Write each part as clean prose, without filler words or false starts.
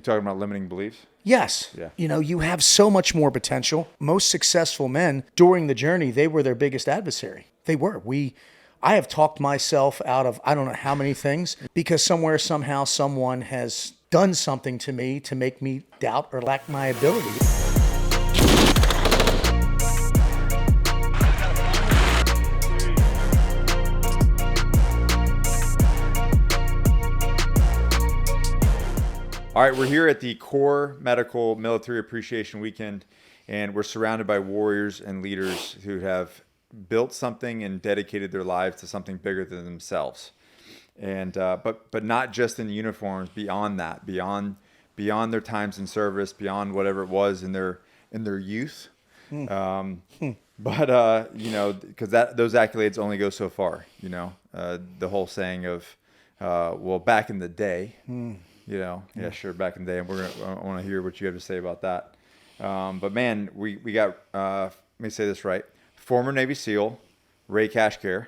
talking about limiting beliefs? Yes. Yeah. You have so much more potential. Most successful men during the journey, they were their biggest adversary. They were. I have talked myself out of I don't know how many things because somewhere, somehow, someone has done something to me to make me doubt or lack my ability. All right, we're here at the Core Medical Military Appreciation Weekend, and we're surrounded by warriors and leaders who have built something and dedicated their lives to something bigger than themselves. And but not just in uniforms, beyond that, beyond their times in service, beyond whatever it was in their youth. But because those accolades only go so far. The whole saying of, well, back in the day. Yeah, sure, back in the day, and I want to hear what you have to say about that. But man, we got let me say this right: former Navy SEAL, Ray Cashcare.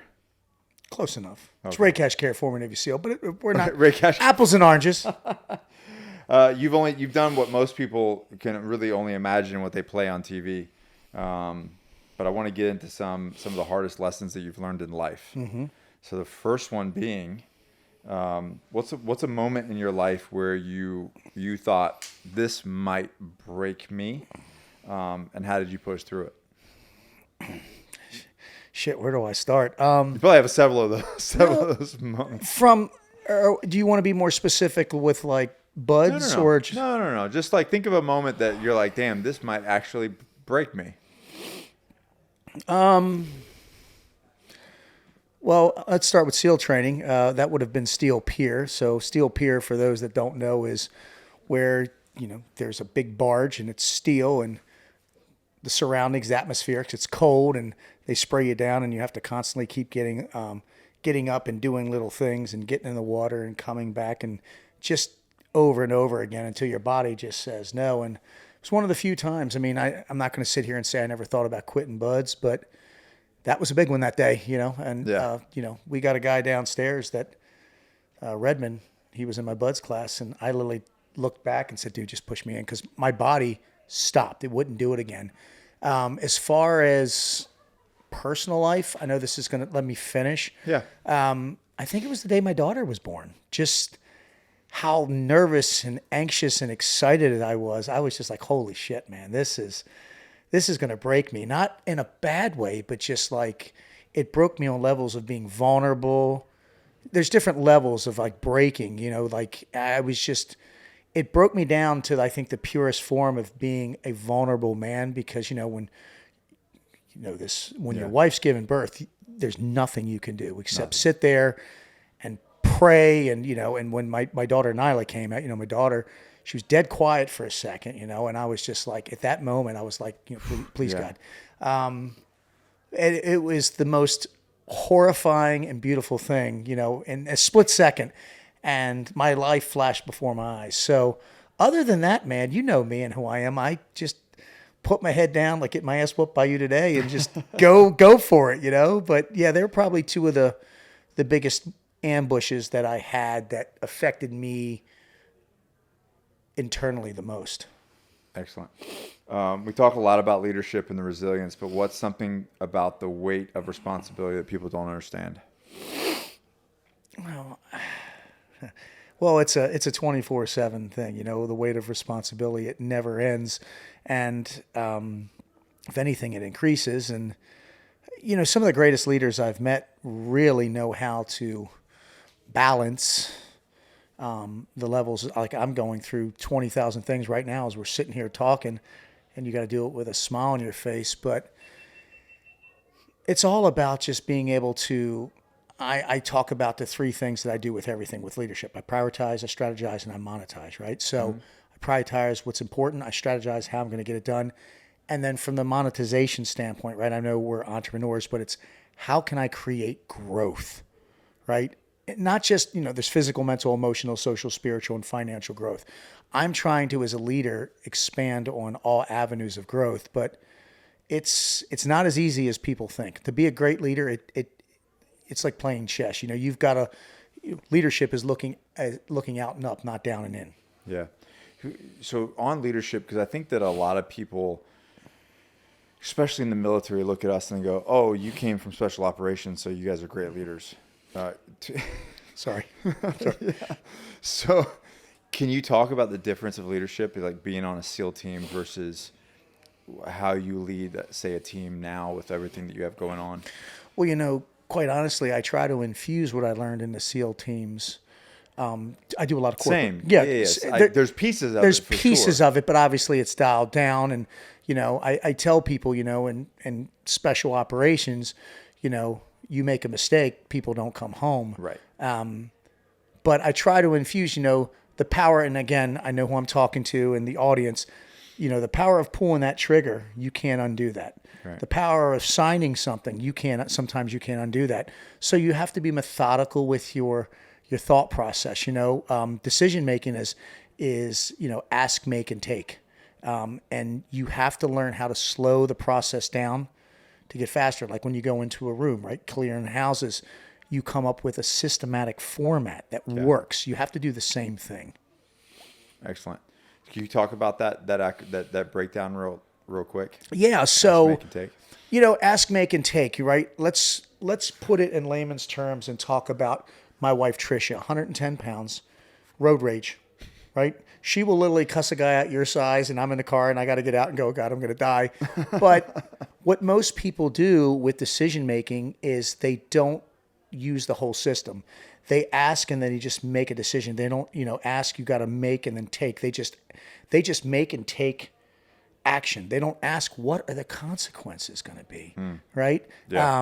Close enough. Okay. It's Ray Cashcare, former Navy SEAL, but we're not Ray Cash. apples and oranges. You've done what most people can really only imagine what they play on TV. But I want to get into some of the hardest lessons that you've learned in life. Mm-hmm. So the first one being. What's a moment in your life where you thought this might break me, and how did you push through it? Shit, where do I start? You probably have several of those moments. Do you want to be more specific with like buds No. or? No. Just like think of a moment that you're like, damn, this might actually break me. Well, let's start with SEAL training. That would have been Steel Pier. So Steel Pier, for those that don't know, is where, there's a big barge and it's steel and the surroundings, the atmosphere, 'cause it's cold and they spray you down and you have to constantly keep getting up and doing little things and getting in the water and coming back and just over and over again until your body just says no. And it's one of the few times, I'm not going to sit here and say I never thought about quitting buds, but that was a big one that day, and, yeah. We got a guy downstairs that, Redmond, he was in my buds class, and I literally looked back and said, dude, just push me in, because my body stopped. It wouldn't do it again. As far as personal life, I know this is going to let me finish. Yeah. I think it was the day my daughter was born. Just how nervous and anxious and excited I was. I was just like, holy shit, man, this is going to break me. Not in a bad way, but just like it broke me on levels of being vulnerable. There's different levels of like breaking, it broke me down to, I think, the purest form of being a vulnerable man, because, when your wife's giving birth, there's nothing you can do except sit there and pray. And, and when my daughter Nyla came out, my daughter, she was dead quiet for a second, and I was just like, at that moment, I was like, please yeah. God. It was the most horrifying and beautiful thing, in a split second, and my life flashed before my eyes. So other than that, man, you know me and who I am. I just put my head down, like get my ass whooped by you today, and just go for it, But yeah, they're probably two of the biggest ambushes that I had that affected me internally the most. Excellent. We talk a lot about leadership and the resilience, but what's something about the weight of responsibility that people don't understand? Well, it's a 24/7 thing, the weight of responsibility, it never ends. And if anything, it increases. And, some of the greatest leaders I've met really know how to balance the levels. Like I'm going through 20,000 things right now as we're sitting here talking, and you got to do it with a smile on your face. But it's all about just being able to, I talk about the three things that I do with everything with leadership. I prioritize, I strategize, and I monetize, right? So I prioritize what's important. I strategize how I'm going to get it done. And then from the monetization standpoint, right, I know we're entrepreneurs, but it's how can I create growth, right? Not just, there's physical, mental, emotional, social, spiritual, and financial growth. I'm trying to, as a leader, expand on all avenues of growth, but it's not as easy as people think. To be a great leader, it's like playing chess. You've got leadership is looking out and up, not down and in. Yeah. So on leadership, because I think that a lot of people, especially in the military, look at us and go, "Oh, you came from special operations, so you guys are great leaders." Uh, Sorry. yeah. So, can you talk about the difference of leadership, like being on a SEAL team versus how you lead, say, a team now with everything that you have going on? Well, quite honestly, I try to infuse what I learned in the SEAL teams. I do a lot of corporate. Same. Yeah. Yes. There's pieces of There's it for pieces sure. of it, but obviously it's dialed down. And, I tell people, in special operations, you make a mistake, people don't come home. Right. But I try to infuse, the power. And again, I know who I'm talking to and the audience, the power of pulling that trigger, you can't undo that. Right. The power of signing something, sometimes you can't undo that. So you have to be methodical with your thought process. Decision making is ask, make, and take. And you have to learn how to slow the process down to get faster. Like when you go into a room, right, clearing houses, you come up with a systematic format that works. You have to do the same thing. Excellent. Can you talk about that breakdown real quick? Yeah. So, Ask, make, and take. ask, make, and take. Right. Let's put it in layman's terms and talk about my wife Tricia, 110 pounds, road rage. Right. She will literally cuss a guy out your size, and I'm in the car and I got to get out and go, "Oh, God, I'm going to die." But what most people do with decision making is they don't use the whole system. They ask and then you just make a decision. They don't, ask, you got to make and then take. They just make and take action. They don't ask, what are the consequences going to be, right? Yeah.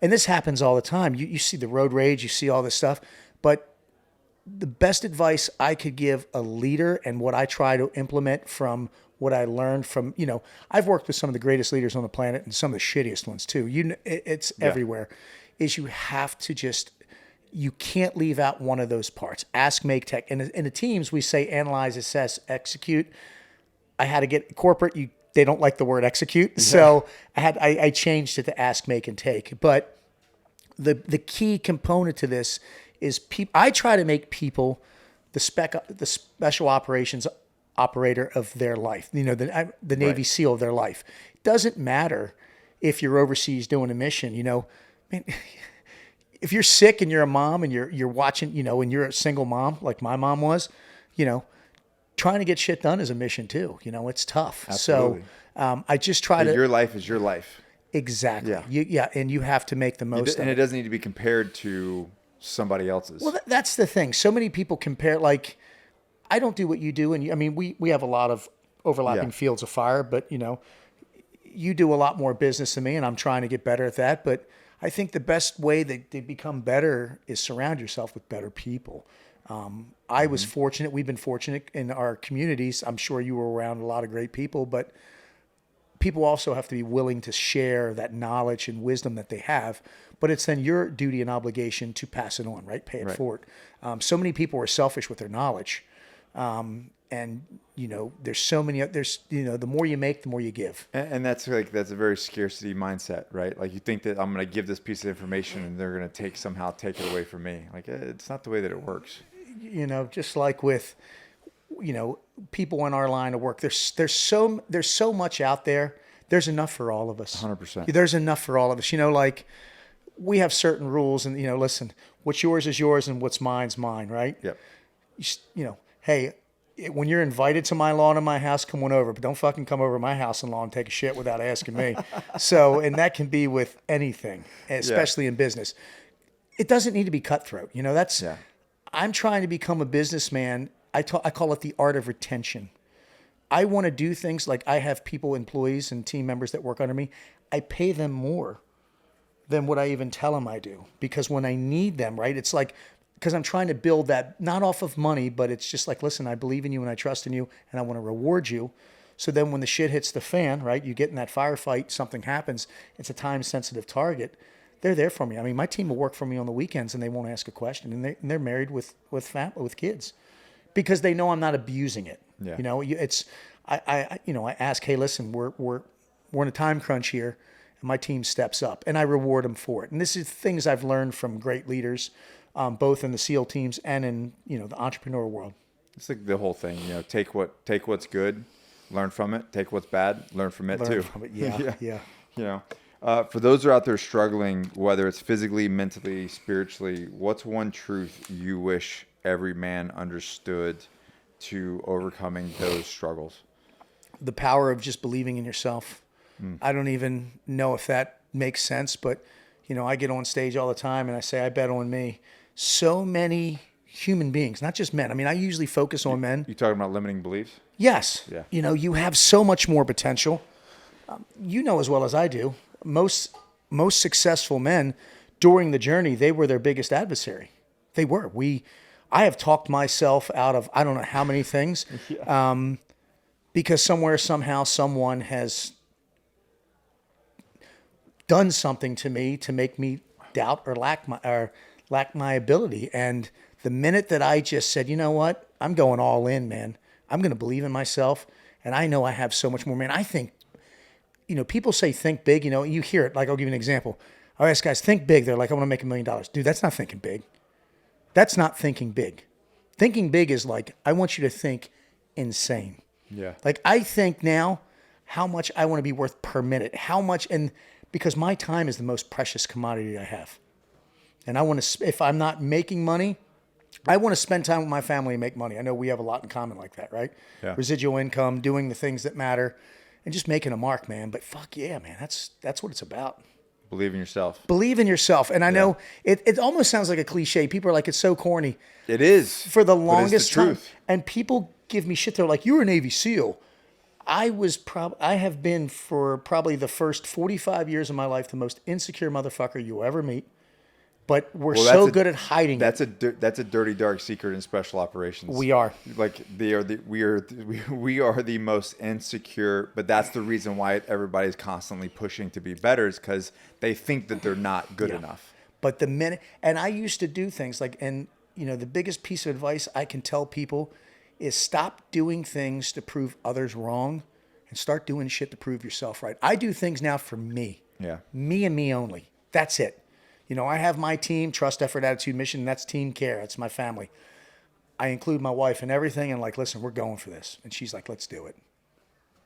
And this happens all the time. You see the road rage, you see all this stuff, but the best advice I could give a leader and what I try to implement from what I learned from, I've worked with some of the greatest leaders on the planet and some of the shittiest ones too. It's everywhere. Is you have to you can't leave out one of those parts. Ask, make, take. And in the teams, we say analyze, assess, execute. I had to get corporate. They don't like the word execute. So I changed it to ask, make, and take. But the key component to this is I try to make people the special operations operator of their life, the Navy SEAL of their life. It doesn't matter if you're overseas doing a mission, man, if you're sick and you're a mom and you're watching, and you're a single mom like my mom was, trying to get shit done is a mission too. It's tough. Absolutely. So I just try to. Your life is your life. Exactly. Yeah. And you have to make the most of it. And it doesn't need to be compared to somebody else's. Well, that's the thing. So many people compare, like, I don't do what you do. And we have a lot of overlapping fields of fire, but you do a lot more business than me, and I'm trying to get better at that. But I think the best way that to become better is surround yourself with better people. I was fortunate. We've been fortunate in our communities. I'm sure you were around a lot of great people, but people also have to be willing to share that knowledge and wisdom that they have. But it's then your duty and obligation to pass it on, right? Pay it forward. So many people are selfish with their knowledge. And there's so many, the more you make, the more you give. And that's a very scarcity mindset, right? Like you think that I'm going to give this piece of information and they're going to somehow take it away from me. Like it's not the way that it works. Just like with, people in our line of work, there's so much out there. There's enough for all of us. 100%. There's enough for all of us. Like we have certain rules and, listen, what's yours is yours and what's mine's mine, right? Yep. Hey, when you're invited to my lawn and my house, come on over, but don't fucking come over to my house and lawn and take a shit without asking me. So, and that can be with anything, especially in business. It doesn't need to be cutthroat. I'm trying to become a businessman. I call it the art of retention. I want to do things like I have employees and team members that work under me. I pay them more than what I even tell them I do, because when I need them, right, it's like, because I'm trying to build that, not off of money, but it's just like, listen, I believe in you and I trust in you and I want to reward you. So then when the shit hits the fan, right, you get in that firefight, something happens, it's a time-sensitive target, they're there for me. I mean, my team will work for me on the weekends and they won't ask a question, and they're married with family, with kids, because they know I'm not abusing it. Yeah. I ask, hey, listen, we're in a time crunch here, and my team steps up, and I reward them for it. And this is things I've learned from great leaders, both in the SEAL teams and in the entrepreneur world. It's like the whole thing, take what's good, learn from it. Take what's bad, learn from it too. From it. Yeah, Yeah. yeah. For those who are out there struggling, whether it's physically, mentally, spiritually, what's one truth you wish every man understood to overcoming those struggles? The power of just believing in yourself. I don't even know if that makes sense, but I get on stage all the time and I say, I bet on me. So many human beings, not just men. I mean, I usually focus on men. You talking about limiting beliefs? Yes. Yeah. You have so much more potential. You know as well as I do, most successful men during the journey, they were their biggest adversary. They were. I have talked myself out of I don't know how many things, because somewhere, somehow, someone has done something to me to make me doubt or lack my ability. And the minute that I just said, you know what, I'm going all in, man. I'm going to believe in myself, and I know I have so much more. Man, I think, people say think big. You hear it. Like, I'll give you an example. I ask guys, think big. They're like, I want to make $1 million. Dude, that's not thinking big. That's not thinking big. Thinking big is like, I want you to think insane. Yeah. Like, I think now how much I want to be worth per minute, how much, and because my time is the most precious commodity I have. And I want to, if I'm not making money, I want to spend time with my family and make money. I know we have a lot in common like that, right? Yeah. Residual income, doing the things that matter, and just making a mark, man. But fuck yeah, man, that's what it's about. Believe in yourself. Believe in yourself. And I know it almost sounds like a cliche. People are like, it's so corny. It is. For the longest time. Truth. And people give me shit. They're like, you were a Navy SEAL. I have been for probably the first 45 years of my life the most insecure motherfucker you'll ever meet. But we're so good at hiding it. That's a dirty, dark secret in special operations. We are. Like we are the most insecure, but that's the reason why everybody's constantly pushing to be better, is because they think that they're not good enough. But and I used to do things like, and the biggest piece of advice I can tell people is stop doing things to prove others wrong and start doing shit to prove yourself right. I do things now for me. Yeah. Me and me only. That's it. I have my team, trust, effort, attitude, mission, and that's team care. That's my family. I include my wife in everything and like, listen, we're going for this. And she's like, let's do it.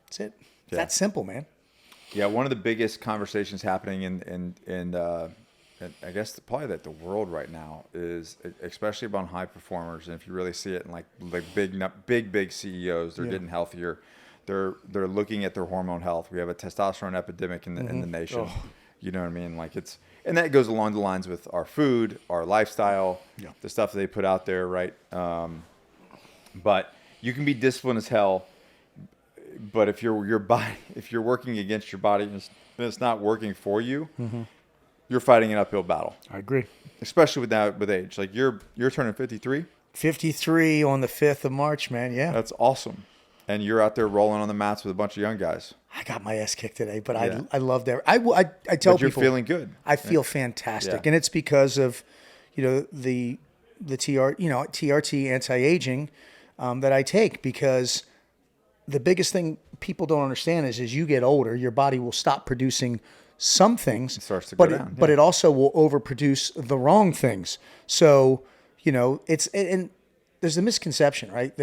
That's it. Yeah. That's simple, man. Yeah, one of the biggest conversations happening in I guess probably the world right now is, especially about high performers, and if you really see it in like big CEOs, they're getting healthier. They're looking at their hormone health. We have a testosterone epidemic in the nation. Oh. You know what I mean? Like and that goes along the lines with our food, our lifestyle, the stuff that they put out there, right? But you can be disciplined as hell, but if you're working against your body and it's not working for you, you're fighting an uphill battle. I agree. Especially with age. Like you're turning 53. 53 on the 5th of March, man. Yeah. That's awesome. And you're out there rolling on the mats with a bunch of young guys. I got my ass kicked today, but I loved it. I tell but you're people feeling good. I feel fantastic, and it's because of the TRT anti-aging that I take, because the biggest thing people don't understand is as you get older, your body will stop producing some things, it starts to go down, but it also will overproduce the wrong things. So and there's a misconception, right?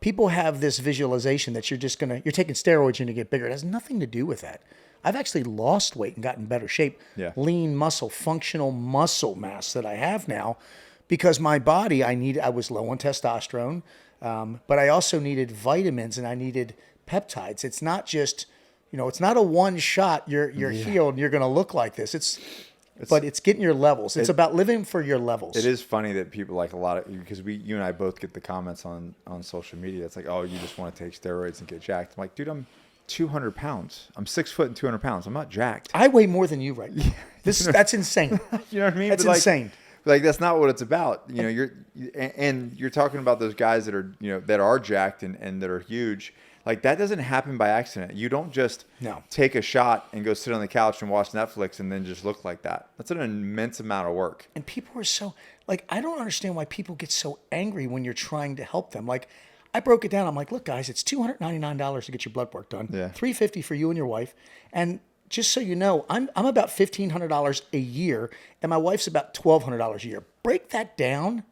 People have this visualization that you're taking steroids and you get bigger. It has nothing to do with that. I've actually lost weight and gotten in better shape. Yeah. Lean muscle, functional muscle mass that I have now, because my body, I was low on testosterone, but I also needed vitamins and I needed peptides. It's not just, it's not a one shot, you're healed and you're going to look like this. But it's getting your levels. It's about living for your levels. It is funny that people like a lot of, because you and I both get the comments on social media. It's like, oh, you just want to take steroids and get jacked. I'm like, dude, I'm 200 pounds. I'm 6 foot and 200 pounds. I'm not jacked. I weigh more than you right now. That's insane. You know what I mean? That's insane. Like that's not what it's about. You're talking about those guys that are, that are jacked and that are huge. Like that doesn't happen by accident. You don't just take a shot and go sit on the couch and watch Netflix and then just look like that. That's an immense amount of work. And people are so like, I don't understand why people get so angry when you're trying to help them. Like I broke it down. I'm like, look guys, it's $299 to get your blood work done. Yeah. $350 for you and your wife. And just so you know, I'm about $1,500 a year and my wife's about $1,200 a year. Break that down.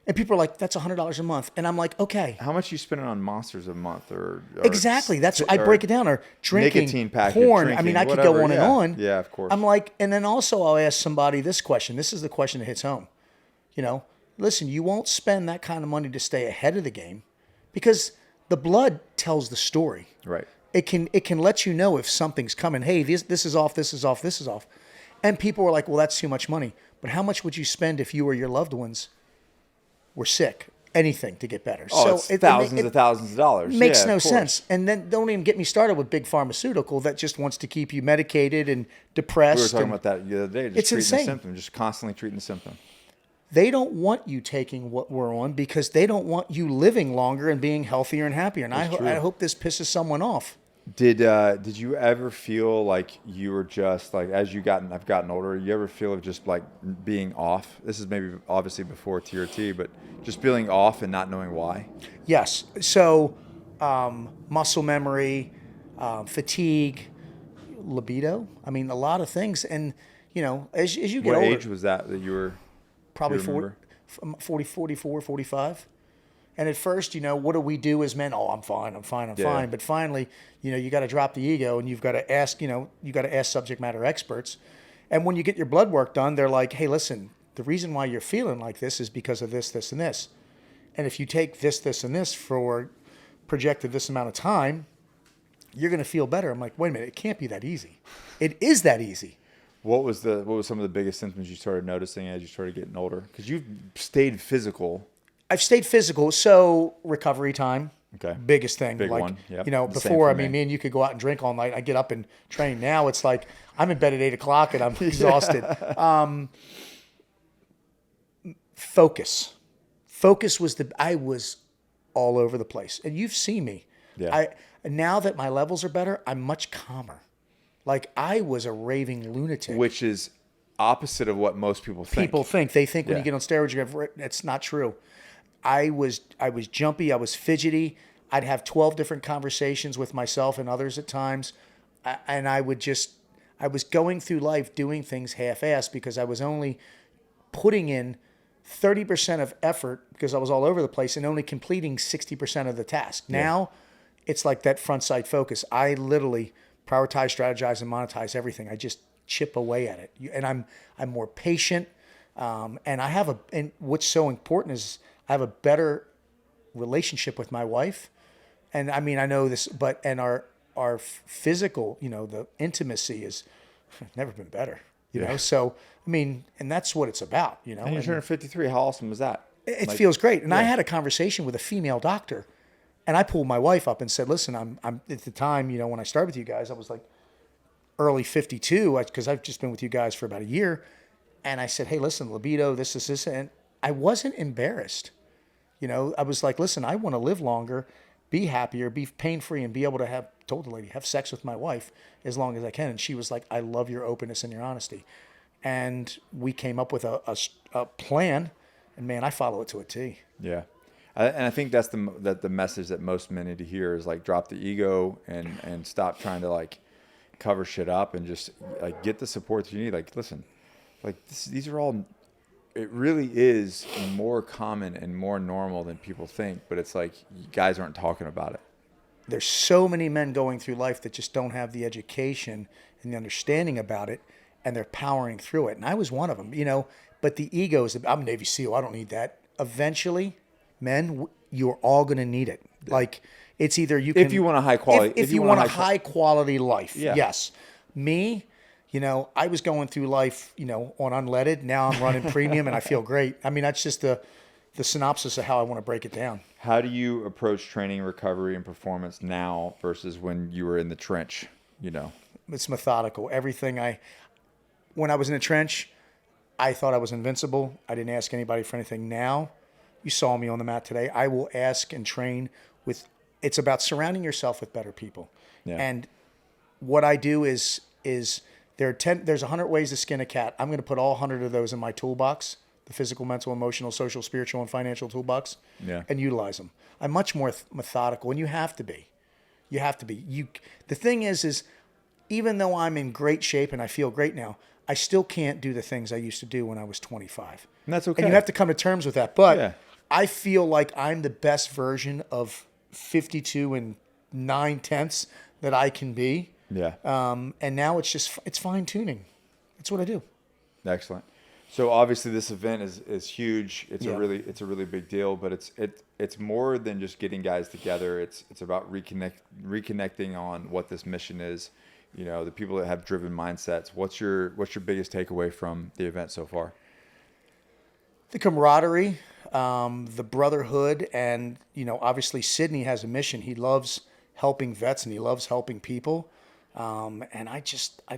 And people are like, that's $100 a month. And I'm like, okay. How much you spending on monsters a month or Exactly. I break it down. Or drinking, nicotine package, porn. drinking, I mean, I could whatever. go on and on. Yeah, of course. I'm like, and then also I'll ask somebody this question. This is the question that hits home. Listen, you won't spend that kind of money to stay ahead of the game because the blood tells the story. Right. It can let you know if something's coming. Hey, this is off, this is off, this is off. And people were like, well, that's too much money. But how much would you spend if you or your loved ones were sick? Anything to get better. Oh, so it's thousands of thousands of dollars. Makes no sense. And then don't even get me started with big pharmaceutical that just wants to keep you medicated and depressed. We were talking about that the other day. Just it's treating insane. the symptom, just constantly treating the symptom. They don't want you taking what we're on because they don't want you living longer and being healthier and happier. And I hope this pisses someone off. Did you ever feel like you were just like, as I've gotten older, you ever feel of just like being off? This is maybe obviously before TRT, but just feeling off and not knowing why? Yes. So muscle memory, fatigue, libido. I mean, a lot of things. And, as you get older. What age was that you were? Probably 40, 44, 45. And at first, what do we do as men? Oh, I'm fine. But finally, you got to drop the ego and you've got to ask, subject matter experts. And when you get your blood work done, they're like, hey, listen, the reason why you're feeling like this is because of this, this, and this. And if you take this, this, and this for projected this amount of time, you're going to feel better. I'm like, wait a minute, it can't be that easy. It is that easy. What was some of the biggest symptoms you started noticing as you started getting older? Because you've stayed physical. I've stayed physical, so recovery time. Okay. Biggest thing. Big like, one. Yep. Before, me and you could go out and drink all night. I get up and train. Now it's like I'm in bed at 8 o'clock and I'm exhausted. Focus. Focus was I was all over the place. And you've seen me. Yeah. Now that my levels are better, I'm much calmer. Like I was a raving lunatic. Which is opposite of what most people think. They think when you get on steroids, it's not true. I was jumpy. I was fidgety. I'd have 12 different conversations with myself and others at times. And I was going through life doing things half-assed because I was only putting in 30% of effort because I was all over the place and only completing 60% of the task. Yeah. Now it's like that front sight focus. I literally prioritize, strategize, and monetize everything. I just chip away at it. And I'm more patient. And what's so important is I have a better relationship with my wife. And I mean, I know this, and our physical, the intimacy is never been better, you know? So, I mean, and that's what it's about, And you turned 53. How awesome was that? It feels great. And I had a conversation with a female doctor and I pulled my wife up and said, listen, I'm at the time, when I started with you guys, I was like early 52 because I've just been with you guys for about a year. And I said, hey, listen, libido, this. And I wasn't embarrassed. I was like, listen, I want to live longer, be happier, be pain-free, and be able to told the lady, have sex with my wife as long as I can. And she was like, I love your openness and your honesty. And we came up with a plan, and man, I follow it to a T. Yeah. And I think that's the message that most men need to hear is like drop the ego and stop trying to like cover shit up and just like get the support that you need. Like, listen, like these are all, it really is more common and more normal than people think, but it's like you guys aren't talking about it. There's so many men going through life that just don't have the education and the understanding about it, and they're powering through it. And I was one of them, but the ego is, I'm a Navy SEAL, I don't need that. Eventually, men, you're all going to need it. Like, it's either you can... If you want a high quality... If you want a high quality life, yes. Me, I was going through life, on unleaded. Now I'm running premium and I feel great. I mean, that's just the synopsis of how I want to break it down. How do you approach training, recovery, and performance now versus when you were in the trench, It's methodical. When I was in the trench, I thought I was invincible. I didn't ask anybody for anything. Now, you saw me on the mat today. I will ask and train with... It's about surrounding yourself with better people. Yeah. And what I do is there's 100 ways to skin a cat. I'm going to put all 100 of those in my toolbox, the physical, mental, emotional, social, spiritual, and financial toolbox, and utilize them. I'm much more methodical, and you have to be. You have to be. The thing is even though I'm in great shape and I feel great now, I still can't do the things I used to do when I was 25. And that's okay. And you have to come to terms with that. But I feel like I'm the best version of 52 and 9/10 that I can be. Yeah. And now it's fine tuning. That's what I do. Excellent. So obviously this event is huge. It's Yeah. it's a really big deal, but it's more than just getting guys together. It's about reconnecting on what this mission is. You know, the people that have driven mindsets. What's your biggest takeaway from the event so far? The camaraderie, the brotherhood, and obviously Sydney has a mission. He loves helping vets and he loves helping people. And I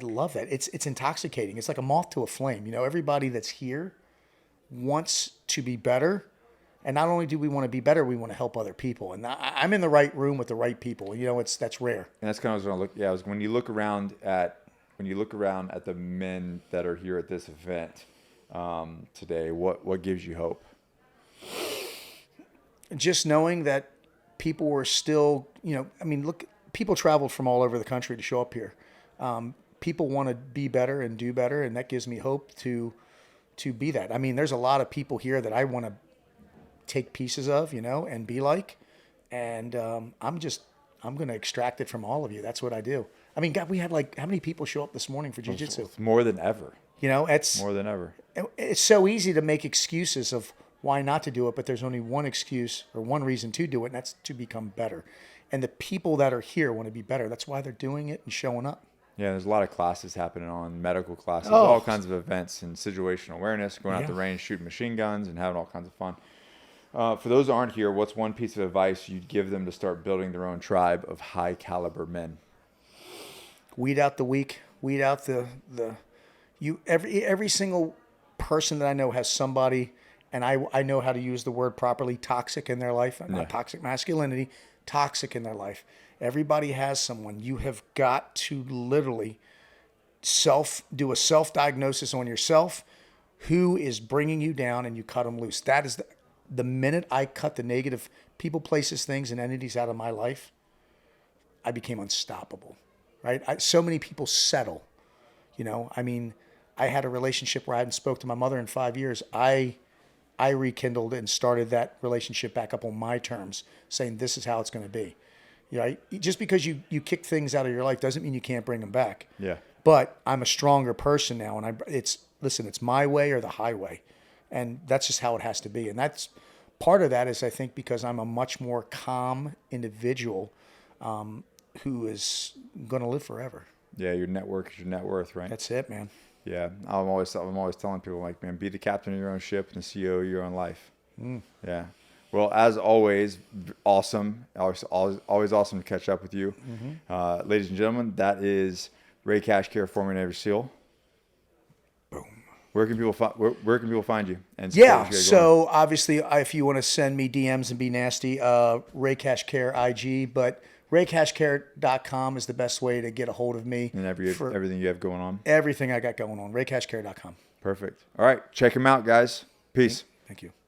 love that. It's intoxicating. It's like a moth to a flame. Everybody that's here wants to be better. And not only do we want to be better, we want to help other people. And I'm in the right room with the right people. That's rare. And that's kind of what I was going to look. Yeah, when you look around at the men that are here at this event today, what gives you hope? Just knowing that people were still, look, people traveled from all over the country to show up here. People want to be better and do better, and that gives me hope to be that. I mean, there's a lot of people here that I want to take pieces of, and be like, and I'm going to extract it from all of you. That's what I do. I mean, God, we had how many people show up this morning for jiu-jitsu? It's more than ever. It's more than ever. It's so easy to make excuses of why not to do it, but there's only one excuse or one reason to do it, and that's to become better. And the people that are here want to be better. That's why they're doing it and showing up. Yeah, there's a lot of classes happening on medical classes, all kinds of events and situational awareness, going out the range, shooting machine guns, and having all kinds of fun. For those who aren't here, what's one piece of advice you'd give them to start building their own tribe of high caliber men? Weed out the weak. Weed out every single person that I know has somebody, and I know how to use the word properly, toxic in their life. Not toxic masculinity, toxic in their life. Everybody has someone. You have got to literally do a self-diagnosis on yourself. Who is bringing you down, and you cut them loose. That is the minute I cut the negative people, places, things, and entities out of my life, I became unstoppable, right? So many people settle, I mean, I had a relationship where I hadn't spoke to my mother in 5 years. I rekindled and started that relationship back up on my terms, saying this is how it's going to be. Just because you kick things out of your life doesn't mean you can't bring them back. Yeah. But I'm a stronger person now, and it's my way or the highway. And that's just how it has to be. And that's part of that is, I think, because I'm a much more calm individual who is going to live forever. Yeah, your network is your net worth, right? That's it, man. Yeah, I'm always telling people, like, man, be the captain of your own ship and the CEO of your own life. Yeah. Well, as always, awesome. Always awesome to catch up with you. Mm-hmm. Ladies and gentlemen, that is Ray Cashcare, former Navy SEAL. Boom. Where can people find you? And so obviously, if you want to send me DMs and be nasty, Ray Cashcare IG, but raycashcare.com is the best way to get a hold of me. And everything you have going on? Everything I got going on, raycashcare.com. Perfect. All right, check him out, guys. Peace. Thank you.